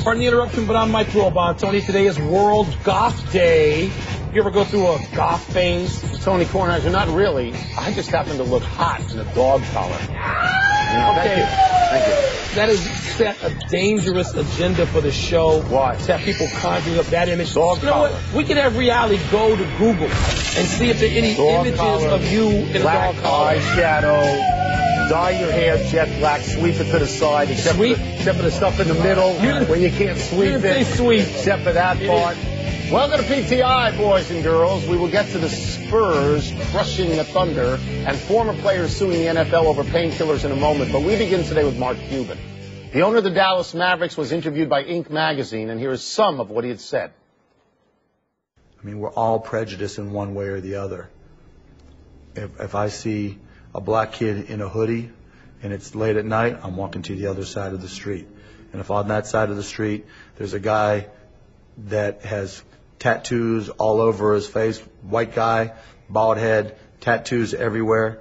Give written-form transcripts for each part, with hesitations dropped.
Pardon the interruption, but I'm Mike Wilbon. Tony, today is World Goth Day. You ever go through a goth phase? Tony Kornheiser, not really. I just happen to look hot in a dog collar. Okay. Thank you. That has set a dangerous agenda for the show. Why? To have people conjuring up that image. Dog you know collar. what? We could have reality go to Google and see if there are any Dog images collar, of you in a dog collar. eyeshadow, dye your hair jet black, sweep it to the side, except for the stuff in the middle where you can't sweep it. Sweep. Except for that part. Welcome to PTI, boys and girls. We will get to the Spurs crushing the Thunder and former players suing the NFL over painkillers in a moment. But we begin today with Mark Cuban. The owner of the Dallas Mavericks was interviewed by Inc. magazine, and here is some of what he had said. I mean, we're all prejudiced in one way or the other. If I see a black kid in a hoodie and it's late at night, I'm walking to the other side of the street. And if on that side of the street there's a guy that has tattoos all over his face, white guy, bald head, tattoos everywhere,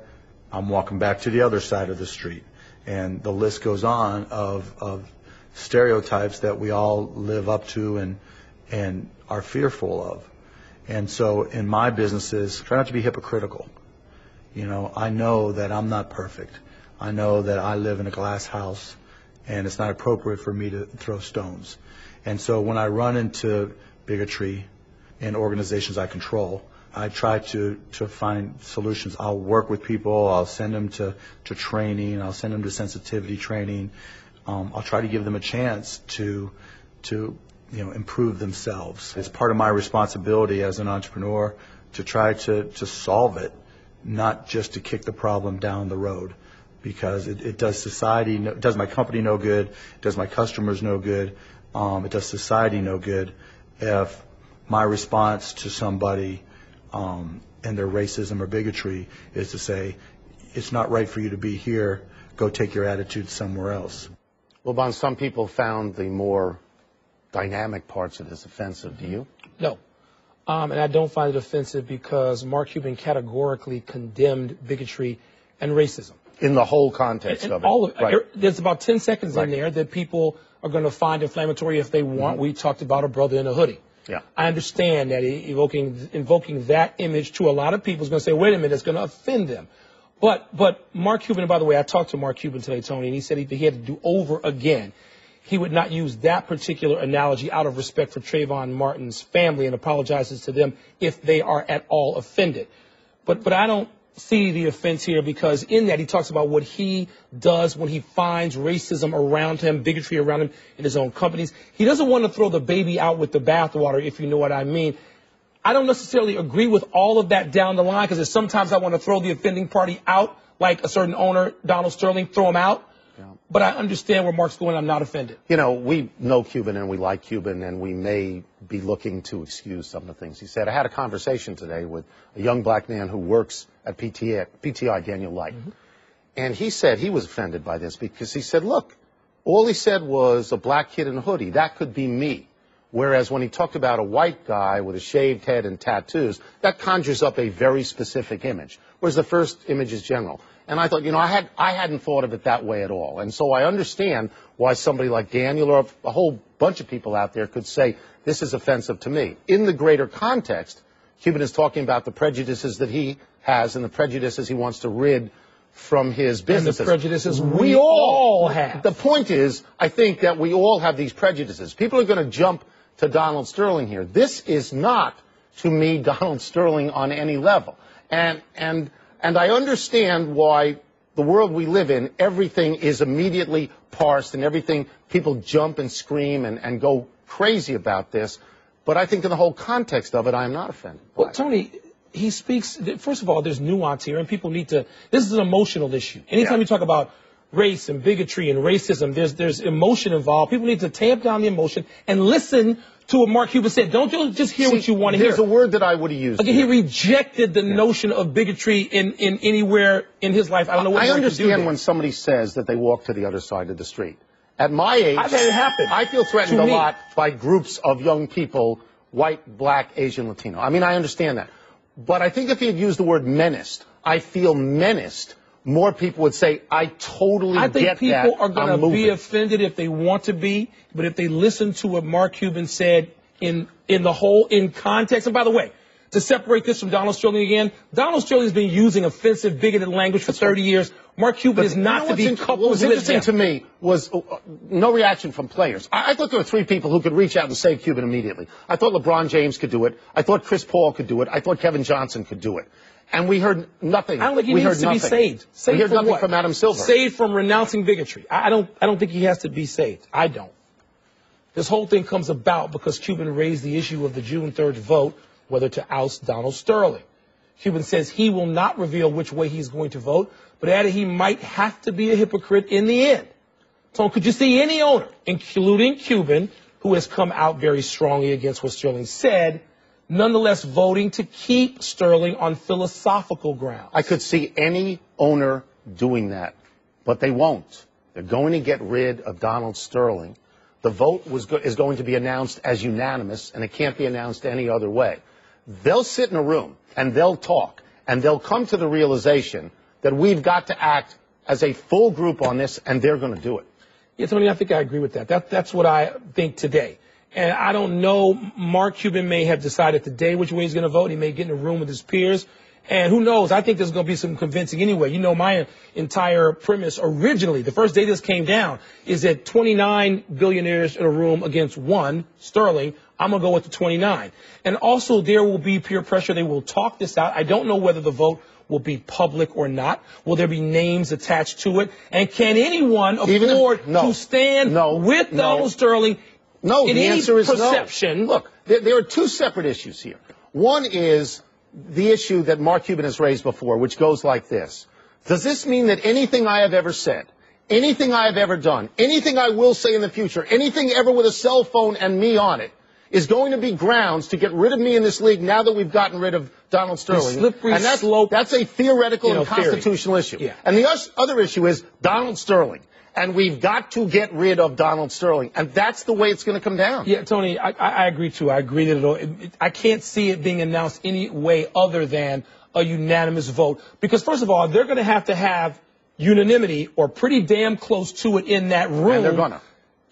I'm walking back to the other side of the street. And the list goes on of stereotypes that we all live up to and are fearful of. And so in my businesses, try not to be hypocritical. You know, I know that I'm not perfect. I know that I live in a glass house and it's not appropriate for me to throw stones. And so when I run into bigotry in organizations I control, I try to find solutions. I'll work with people. I'll send them to training. I'll send them to sensitivity training. I'll try to give them a chance to improve themselves. It's part of my responsibility as an entrepreneur to try to solve it, not just to kick the problem down the road, because it does society, it does my company no good, it does my customers no good, it does society no good if my response to somebody and their racism or bigotry is to say, it's not right for you to be here, go take your attitude somewhere else. Well, Bon, some people found the more dynamic parts of this offensive. Do you? No. And I don't find it offensive because Mark Cuban categorically condemned bigotry and racism. In the whole context of it. All of, right. There's about 10 seconds in there that people are going to find inflammatory if they want. We talked about a brother in a hoodie. Yeah. I understand that invoking that image to a lot of people is going to say, wait a minute, it's going to offend them. But Mark Cuban, by the way, I talked to Mark Cuban today, Tony, and he said he had to do over again. He would not use that particular analogy out of respect for Trayvon Martin's family and apologizes to them if they are at all offended. But I don't see the offense here because in that he talks about what he does when he finds racism around him, bigotry around him in his own companies. He doesn't want to throw the baby out with the bathwater, if you know what I mean. I don't necessarily agree with all of that down the line because sometimes I want to throw the offending party out, like a certain owner, Donald Sterling, throw him out. Yeah. But I understand where Mark's going. I'm not offended. You know, we know Cuban and we like Cuban and we may be looking to excuse some of the things he said. I had a conversation today with a young black man who works at PTI, Daniel Light. And he said he was offended by this because he said, look, all he said was a black kid in a hoodie. That could be me. Whereas when he talked about a white guy with a shaved head and tattoos, that conjures up a very specific image. Whereas the first image is general. And I thought, you know, I hadn't thought of it that way at all. And so I understand why somebody like Daniel or a whole bunch of people out there could say, this is offensive to me. In the greater context, Cuban is talking about the prejudices that he has and the prejudices he wants to rid from his businesses. And the prejudices we all have. The point is, I think that we all have these prejudices. People are going to jump to Donald Sterling here. This is not, to me, Donald Sterling on any level. And I understand why the world we live in, everything is immediately parsed and everything, people jump and scream and go crazy about this. But I think in the whole context of it, I am not offended. Well, Tony, he speaks, first of all, there's nuance here and people need to, this is an emotional issue. Anytime you talk about race and bigotry and racism, there's emotion involved. People need to tamp down the emotion and listen to what Mark Cuban said. Don't just hear what you want to hear. There's a word that I would have used. Again, he rejected the notion of bigotry in anywhere in his life. I don't know what I understand when somebody says that they walk to the other side of the street. At my age, I've had it happen. I feel threatened a lot by groups of young people, white, black, Asian, Latino. I mean, I understand that. But I think if he had used the word menaced, I feel menaced more people would say, I totally I think get that. people are going to be moving. offended if they want to be, but if they listen to what Mark Cuban said in context, and by the way, to separate this from Donald Sterling again, Donald Sterling has been using offensive, bigoted language for 30 years. Mark Cuban is not to be coupled with What was interesting them. to me was no reaction from players. I thought there were three people who could reach out and save Cuban immediately. I thought LeBron James could do it. I thought Chris Paul could do it. I thought Kevin Johnson could do it. And we heard nothing. I don't think he needs to be saved. We heard from nothing what? from Adam Silver. Saved from renouncing bigotry. I don't think he has to be saved. I don't. This whole thing comes about because Cuban raised the issue of the June 3rd vote, whether to oust Donald Sterling. Cuban says he will not reveal which way he's going to vote, but added he might have to be a hypocrite in the end. So could you see any owner, including Cuban, who has come out very strongly against what Sterling said, nonetheless voting to keep Sterling on philosophical grounds? I could see any owner doing that, but they won't. They're going to get rid of Donald Sterling. The vote is going to be announced as unanimous, and it can't be announced any other way. They'll sit in a room, and they'll talk, and they'll come to the realization that we've got to act as a full group on this, and they're going to do it. Yeah, Tony, I think I agree with that. That's what I think today. And I don't know, Mark Cuban may have decided today which way he's going to vote. He may get in a room with his peers. And who knows? I think there's going to be some convincing anyway. You know, my entire premise originally, the first day this came down, is that 29 billionaires in a room against one, Sterling. I'm going to go with the 29. And also there will be peer pressure. They will talk this out. I don't know whether the vote will be public or not. Will there be names attached to it? And can anyone afford to stand with Donald Sterling? No, the answer is perception? No. Look, there are two separate issues here. One is the issue that Mark Cuban has raised before, which goes like this. Does this mean that anything I have ever said, anything I have ever done, anything I will say in the future, anything ever with a cell phone and me on it, is going to be grounds to get rid of me in this league now that we've gotten rid of Donald Sterling? And that's a theoretical and constitutional issue. Yeah. And the other issue is Donald Sterling. And we've got to get rid of Donald Sterling. And that's the way it's going to come down. Yeah, Tony, I agree, too. I agree that I can't see it being announced any way other than a unanimous vote. Because, first of all, they're going to have unanimity or pretty damn close to it in that room. And they're going to.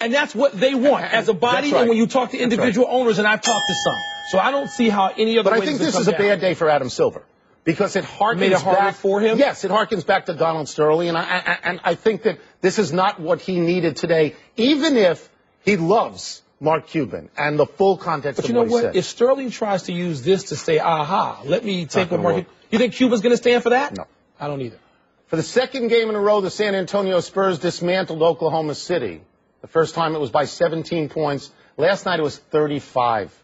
And that's what they want as a body. And when you talk to individual owners, and I've talked to some. So I don't see how any other way But I think this is a bad day for Adam Silver. Because it harkens back for him? Yes, it harkens back to Donald Sterling, and I think that this is not what he needed today, even if he loves Mark Cuban and the full context of what he said. But you know what? If Sterling tries to use this to say, aha, let me take what Mark Cuban... You think Cuba's going to stand for that? No. I don't either. For the second game in a row, the San Antonio Spurs dismantled Oklahoma City. The first time it was by 17 points. Last night it was 35.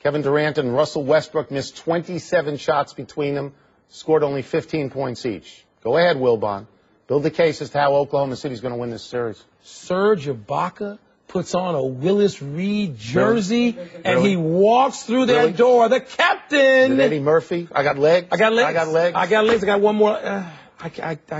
Kevin Durant and Russell Westbrook missed 27 shots between them, scored only 15 points each. Go ahead, Wilbon. Build the case as to how Oklahoma City's going to win this series. Serge Ibaka puts on a Willis Reed jersey, and he walks through that door. The captain! Did Eddie Murphy? I got legs. I got legs. I got legs. I got legs. I got one more. I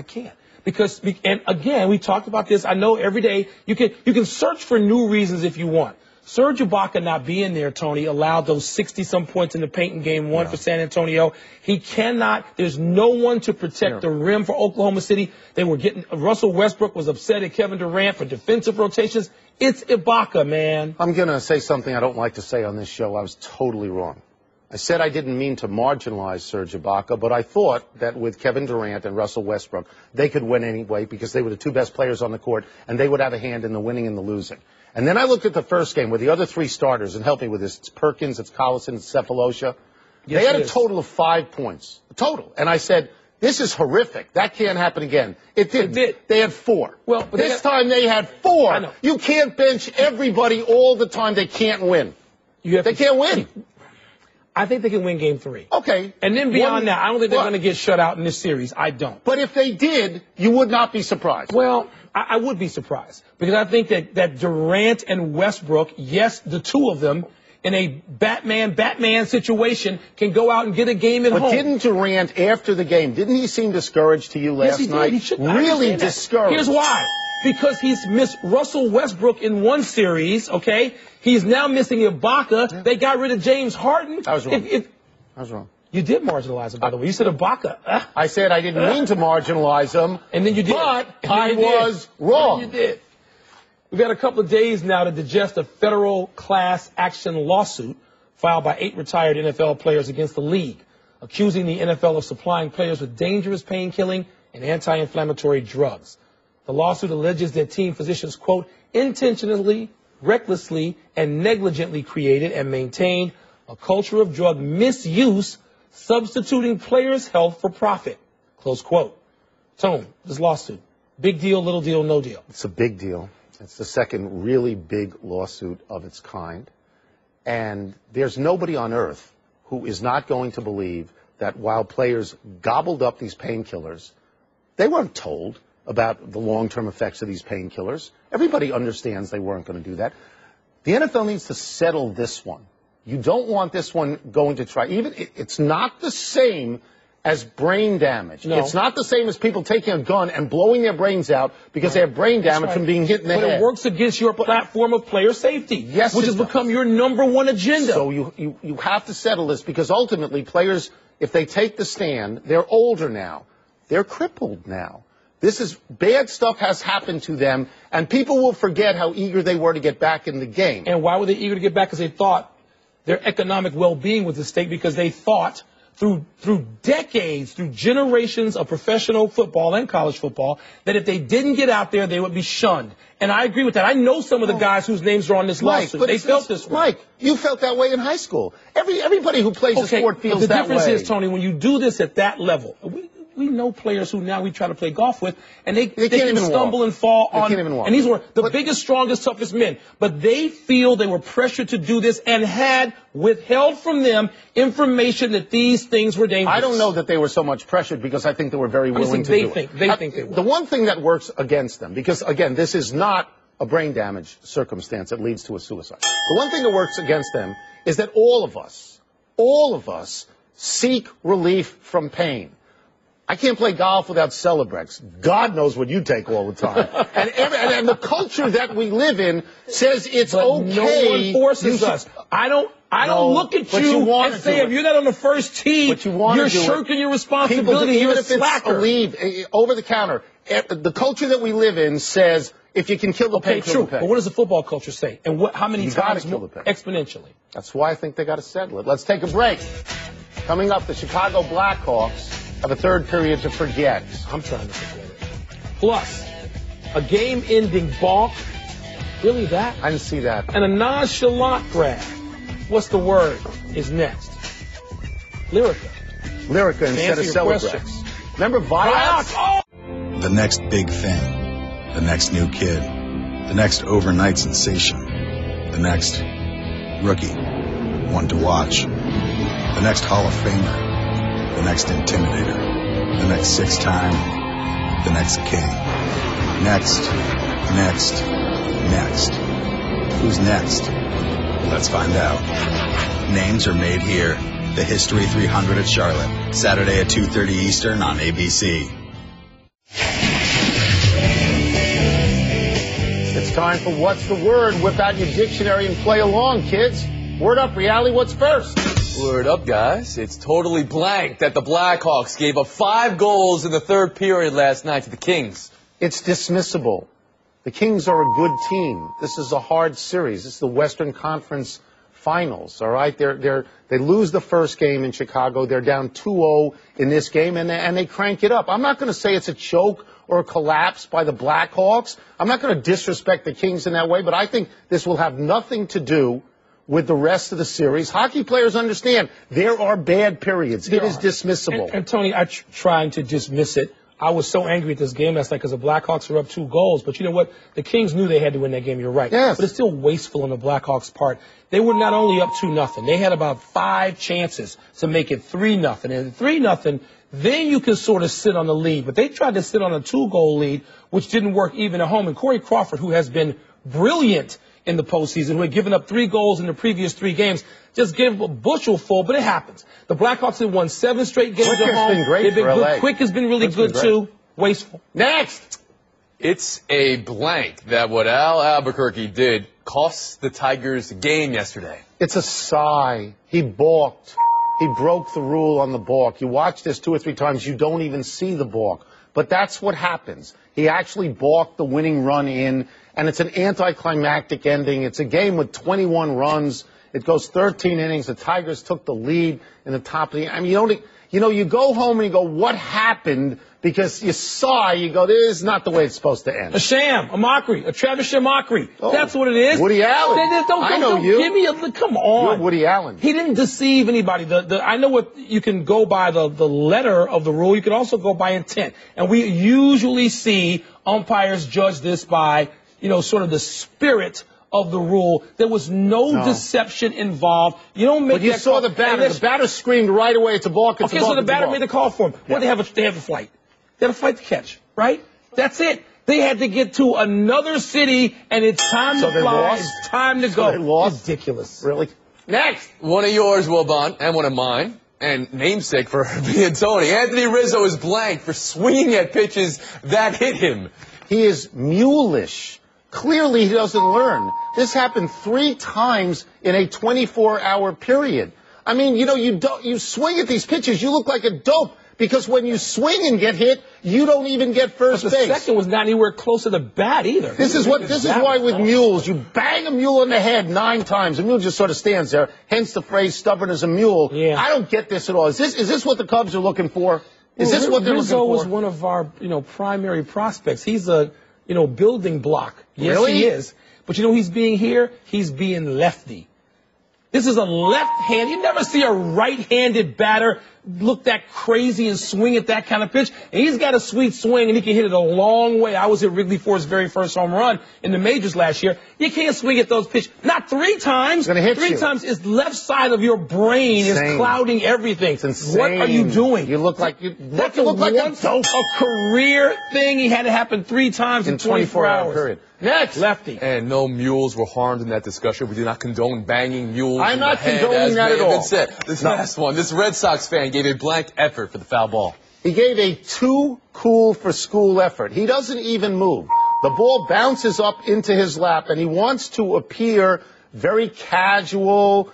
can't. Because, and again, we talked about this. I know every day you can search for new reasons if you want. Serge Ibaka not being there, Tony, allowed those 60-some points in the paint in Game 1 for San Antonio. He cannot. There's no one to protect the rim for Oklahoma City. They were getting. Russell Westbrook was upset at Kevin Durant for defensive rotations. It's Ibaka, man. I'm going to say something I don't like to say on this show. I was totally wrong. I said I didn't mean to marginalize Serge Ibaka, but I thought that with Kevin Durant and Russell Westbrook, they could win anyway because they were the two best players on the court, and they would have a hand in the winning and the losing. And then I looked at the first game where the other three starters, and help me with this, it's Perkins, it's Collison, it's Cephalosha. They had a total of 5 points. A total. And I said, this is horrific. That can't happen again. It did. They had 4. Well, but this time they had 4. I know. You can't bench everybody all the time. They can't win. They can't win. I think they can win Game 3. Okay. And then beyond that, I don't think they're going to get shut out in this series. I don't. But if they did, you would not be surprised. Well, I would be surprised. Because I think that Durant and Westbrook, yes, the two of them, in a Batman situation, can go out and get a game at home. But didn't Durant, after the game, didn't he seem discouraged to you last night? Yes, he did. Really discouraged. Here's why. Because he's missed Russell Westbrook in one series, okay? He's now missing Ibaka. They got rid of James Harden. I was wrong. I was wrong. You did marginalize him, by the way. You said Ibaka. I said I didn't mean to marginalize him. And then you did. But I was wrong. You did. We've got a couple of days now to digest a federal class action lawsuit filed by 8 retired NFL players against the league, accusing the NFL of supplying players with dangerous pain-killing and anti-inflammatory drugs. The lawsuit alleges that team physicians, quote, intentionally, recklessly, and negligently created and maintained a culture of drug misuse, substituting players' health for profit, close quote. Tone, this lawsuit, big deal, little deal, no deal? It's a big deal. It's the second really big lawsuit of its kind. And there's nobody on earth who is not going to believe that while players gobbled up these painkillers, they weren't told about the long-term effects of these painkillers. Everybody understands they weren't going to do that. The NFL needs to settle this one. You don't want this one going to try. It's not the same as brain damage. No. It's not the same as people taking a gun and blowing their brains out because they have brain damage from being hit in the head. But it works against your platform of player safety, yes, which has become your #1 agenda. So you have to settle this because ultimately players, if they take the stand, they're older now. They're crippled now. This is bad stuff has happened to them, and people will forget how eager they were to get back in the game. And why were they eager to get back? Because they thought their economic well-being was at stake, because they thought through decades, through generations of professional football and college football, that if they didn't get out there, they would be shunned. And I agree with that. I know some of the guys whose names are on this lawsuit. They felt this way. Mike, you felt that way in high school. Everybody who plays the sport feels that way. The difference is, Tony, when you do this at that level, we know players who now we try to play golf with, and they can stumble and fall on. They can't even walk. And these were the biggest, strongest, toughest men. But they feel they were pressured to do this and had withheld from them information that these things were dangerous. I don't know that they were so much pressured, because I think they were very willing to do it. They think they were. The one thing that works against them, because, again, this is not a brain damage circumstance that leads to a suicide. The one thing that works against them is that all of us seek relief from pain. I can't play golf without Celebrex. God knows what you take all the time. and the culture that we live in says it's okay. No one forces us. I don't look at you and say, if you're not on the first tee, you're shirking your responsibility. You're a slacker. Over the counter. The culture that we live in says, if you can kill the pain, kill the pain. But what does the football culture say? And how many times more? Exponentially. That's why I think they got to settle it. Let's take a break. Coming up, the Chicago Blackhawks have a third period to forget. I'm trying to forget it. Plus, a game-ending balk. Really, that? I didn't see that. And a nonchalant grab. What's the word? Is next. Lyrica instead of Celebrex. Remember Vioxx? Oh! The next big thing. The next new kid. The next overnight sensation. The next rookie. One to watch. The next Hall of Famer. The next intimidator, the next six-time, the next king. Next. Who's next? Let's find out. Names are made here. The History 300 at Charlotte, Saturday at 2:30 Eastern on ABC. It's time for What's the Word? Whip out your dictionary and play along, kids. Word up, Reali, what's first? Word up, guys. It's totally blank that the Blackhawks gave up 5 goals in the third period last night to the Kings. It's dismissible. The Kings are a good team. This is a hard series. This is the Western Conference Finals, all right? They lose the first game in Chicago. They're down 2-0 in this game, and they crank it up. I'm not going to say it's a choke or a collapse by the Blackhawks. I'm not going to disrespect the Kings in that way, but I think this will have nothing to do with the rest of the series. Hockey players understand there are bad periods. It is dismissible. And Tony, trying to dismiss it. I was so angry at this game last night because the Blackhawks were up 2 goals. But you know what? The Kings knew they had to win that game. You're right. Yes. But it's still wasteful on the Blackhawks' part. They were not only up 2-0. They had about 5 chances to make it 3-0. And 3-0, then you can sort of sit on the lead. But they tried to sit on a 2-goal lead, which didn't work even at home. And Corey Crawford, who has been brilliant in the postseason, who had given up 3 goals in the previous 3 games, just gave a bushel full, but it happens. The Blackhawks have won 7 straight games at home. Been great. They've been for good. LA. Quick has been really good too. Wasteful. Next. It's a blank that what Al Albuquerque did cost the Tigers the game yesterday. It's a sigh. He balked. he broke the rule on the balk. You watch this 2 or 3 times, you don't even see the balk. But that's what happens. He actually balked the winning run in, and it's an anticlimactic ending. It's a game with 21 runs. It goes 13 innings. The Tigers took the lead in the top of the. I mean, you go home and you go, what happened? Because you saw, you go, this is not the way it's supposed to end. A sham, a mockery, a Travis mockery. Oh, that's what it is. Woody Allen. I know you. Give me come on. You're Woody Allen. He didn't deceive anybody. I know what you can go by the letter of the rule. You can also go by intent. And we usually see umpires judge this by, sort of the spirit of the rule. There was no deception involved. You don't make. But you saw the batter. The batter screamed right away. It's a balk. It's a balk. So the batter made the call for him. Yeah. Well, they have a flight. They have a flight to catch, right? That's it. They had to get to another city, and it's time to fly. Lost? It's time to go. They lost? Ridiculous. Really? Next. One of yours, Wilbon, and one of mine, and namesake for me and Tony. Anthony Rizzo is blanked for swinging at pitches that hit him. He is mulish. Clearly, he doesn't learn. This happened 3 times in a 24-hour period. I mean, you swing at these pitches, you look like a dope. Because when you swing and get hit, you don't even get first base. The second was not anywhere close to the bat either. This is why with mules, you bang a mule in the head 9 times. The mule just sort of stands there. Hence the phrase "stubborn as a mule." Yeah. I don't get this at all. Is this what the Cubs are looking for? Is this what they're looking for? Rizzo was one of our primary prospects. He's a building block. Yes, really? He is. But he's being here. He's being lefty. This is a left hand. You never see a right-handed batter look that crazy and swing at that kind of pitch. And he's got a sweet swing, and he can hit it a long way. I was at Wrigley for his very first home run in the majors last year. You can't swing at those pitches. Not 3 times. It's gonna hit 3 you. times. His left side of your brain is clouding everything. It's insane. What are you doing? You look like you That's look like a career thing. He had to happen 3 times in 24 hours. Period. Next. Lefty. And no mules were harmed in that discussion. We do not condone banging mules. I'm not condoning that at all. This last one, this Red Sox fan gave a blank effort for the foul ball. He gave a too cool for school effort. He doesn't even move. The ball bounces up into his lap, and he wants to appear very casual,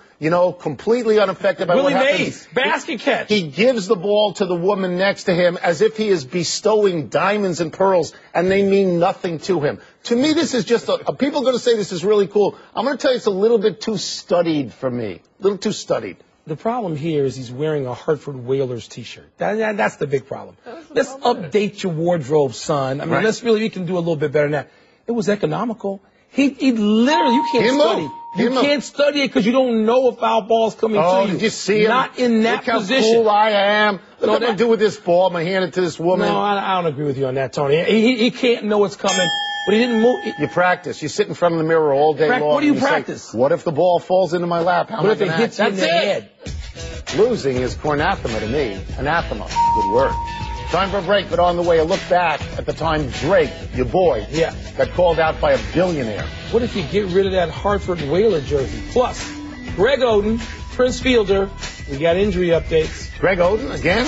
completely unaffected by what happens. Willie Mays, basket catch. He gives the ball to the woman next to him as if he is bestowing diamonds and pearls, and they mean nothing to him. To me, this is just people are going to say this is really cool. I'm going to tell you it's a little bit too studied for me. A little too studied. The problem here is he's wearing a Hartford Whalers T-shirt. That's the big problem. Let's update your wardrobe, son. I mean, we can do a little bit better than that. It was economical. He literally, you can't study. You can't study it because you don't know if foul ball's coming to you. Did you see him? Not in that position. Look how cool I am. Look what I'm going to do with this ball. I'm going to hand it to this woman. No, I don't agree with you on that, Tony. He can't know it's coming, but he didn't move. You practice. You sit in front of the mirror all day long. What do you practice? What if the ball falls into my lap? What if it hits you in the head? Losing is cornathema to me. Anathema. Good word. Time for a break, but on the way, a look back at the time Drake, your boy, got called out by a billionaire. What if you get rid of that Hartford Whaler jersey? Plus, Greg Oden, Prince Fielder, we got injury updates. Greg Oden again?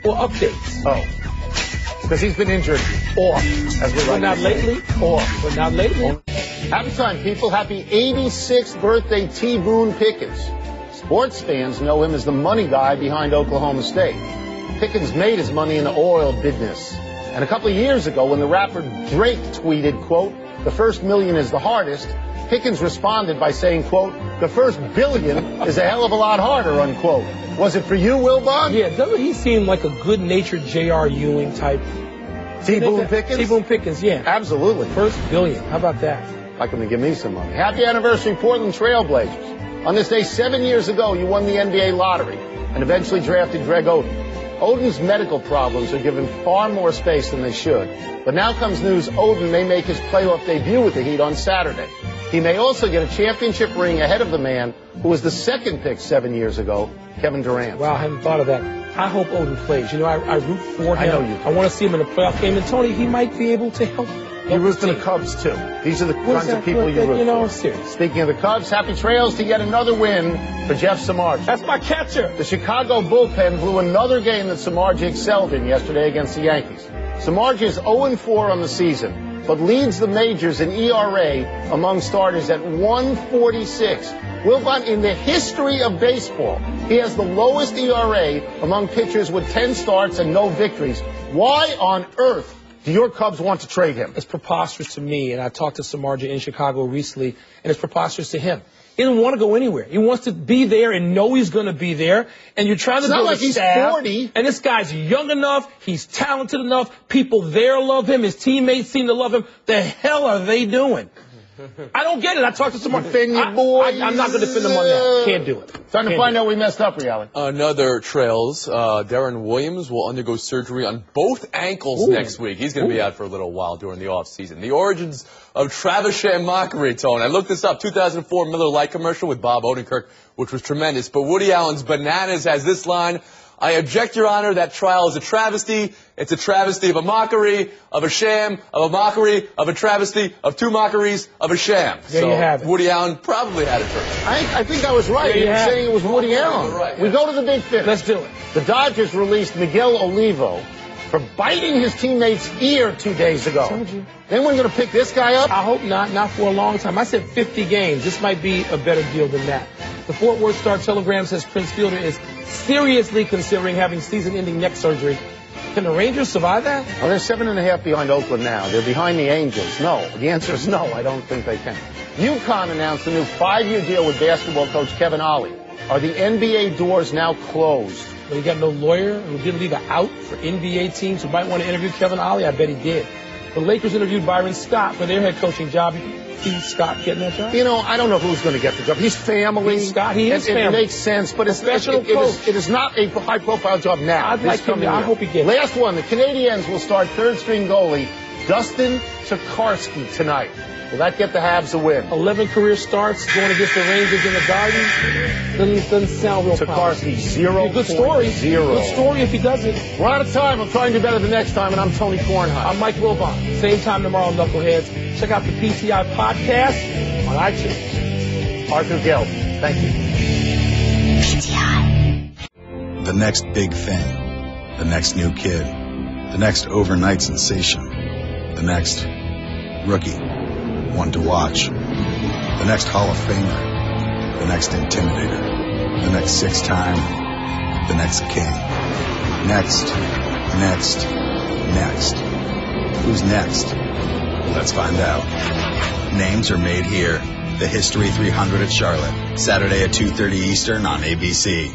Well, updates. Oh. Because he's been injured off, as we like. But not lately? Off. But not lately. Happy time, people. Happy 86th birthday, T. Boone Pickens. Sports fans know him as the money guy behind Oklahoma State. Pickens made his money in the oil business. And a couple of years ago, when the rapper Drake tweeted, quote, "The first million is the hardest," Pickens responded by saying, quote, "The first billion is a hell of a lot harder," unquote. Was it for you, Wilbon? Yeah, doesn't he seem like a good-natured J.R. Ewing type? T. Boone Pickens? T. Boone Pickens, yeah. Absolutely. First billion. How about that? Like him to give me some money. Happy anniversary, Portland Trailblazers. On this day 7 years ago, you won the NBA lottery and eventually drafted Greg Oden. Oden's medical problems are given far more space than they should. But now comes news Oden may make his playoff debut with the Heat on Saturday. He may also get a championship ring ahead of the man who was the second pick 7 years ago, Kevin Durant. Wow, I hadn't thought of that. I hope Oden plays. I root for him. I know you do. I want to see him in a playoff game. And, Tony, he might be able to help. You root for the Cubs, too. These are the kinds of people you root for. I'm serious. Speaking of the Cubs, happy trails to yet another win for Jeff Samardzija. That's my catcher. The Chicago bullpen blew another game that Samardzija excelled in yesterday against the Yankees. Samardzija is 0-4 on the season, but leads the majors in ERA among starters at 146. Wilbon, in the history of baseball, he has the lowest ERA among pitchers with 10 starts and no victories. Why on earth do your Cubs want to trade him? It's preposterous to me, and I talked to Samardzija in Chicago recently, and it's preposterous to him. He doesn't want to go anywhere. He wants to be there and know he's going to be there. And you're trying to build a staff. He's 40. And this guy's young enough. He's talented enough. People there love him. His teammates seem to love him. The hell are they doing? I don't get it. I talked to someone. Defend your boys. I'm not going to defend them on that. Can't do it. Time to find out we messed up, Reality. Another trails. Darren Williams will undergo surgery on both ankles next week. He's going to be out for a little while during the offseason. The origins of Travis mockery, Tone. I looked this up. 2004 Miller Lite commercial with Bob Odenkirk, which was tremendous. But Woody Allen's Bananas has this line: I object, Your Honor, that trial is a travesty. It's a travesty of a mockery, of a sham, of a mockery, of a travesty, of two mockeries, of a sham. There you have it. Woody Allen probably had it first. I think I was right in saying it was Woody Allen. Right, We go to the big finish. Let's do it. The Dodgers released Miguel Olivo for biting his teammate's ear 2 days ago. Told you. Then we're going to pick this guy up? I hope not. Not for a long time. I said 50 games. This might be a better deal than that. The Fort Worth Star-Telegram says Prince Fielder is seriously considering having season-ending neck surgery. Can the Rangers survive that? Well, they're 7.5 behind Oakland now. They're behind the Angels. No. The answer is no. I don't think they can. UConn announced a new 5-year deal with basketball coach Kevin Ollie. Are the NBA doors now closed? Well, he got no lawyer who didn't leave an out for NBA teams who might want to interview Kevin Ollie. I bet he did. The Lakers interviewed Byron Scott for their head coaching job. See Scott getting that job? You know, I don't know who's going to get the job. He's family. Scott, he is family. It makes sense, but it is not a high-profile job now. I'd like him. I hope he gets it. Last one. The Canadiens will start third-string goalie Dustin Tokarski tonight. Will that get the Habs a win? 11 career starts going against the Rangers in the Garden. Doesn't sound real Tokarski, 0.0. Good story. Good story if he doesn't. We're out of time. I'm trying to do better the next time, and I'm Tony Kornheiser. I'm Mike Wilbon. Same time tomorrow, Knuckleheads. Check out the PTI podcast on iTunes. Arthur Gelb. Thank you. PTI. The next big thing. The next new kid. The next overnight sensation. The next rookie. One to watch. The next Hall of Famer. The next Intimidator. The next 6-time. The next King. Next. Who's next? Let's find out. Names are made here. The History 300 at Charlotte. Saturday at 2:30 Eastern on ABC.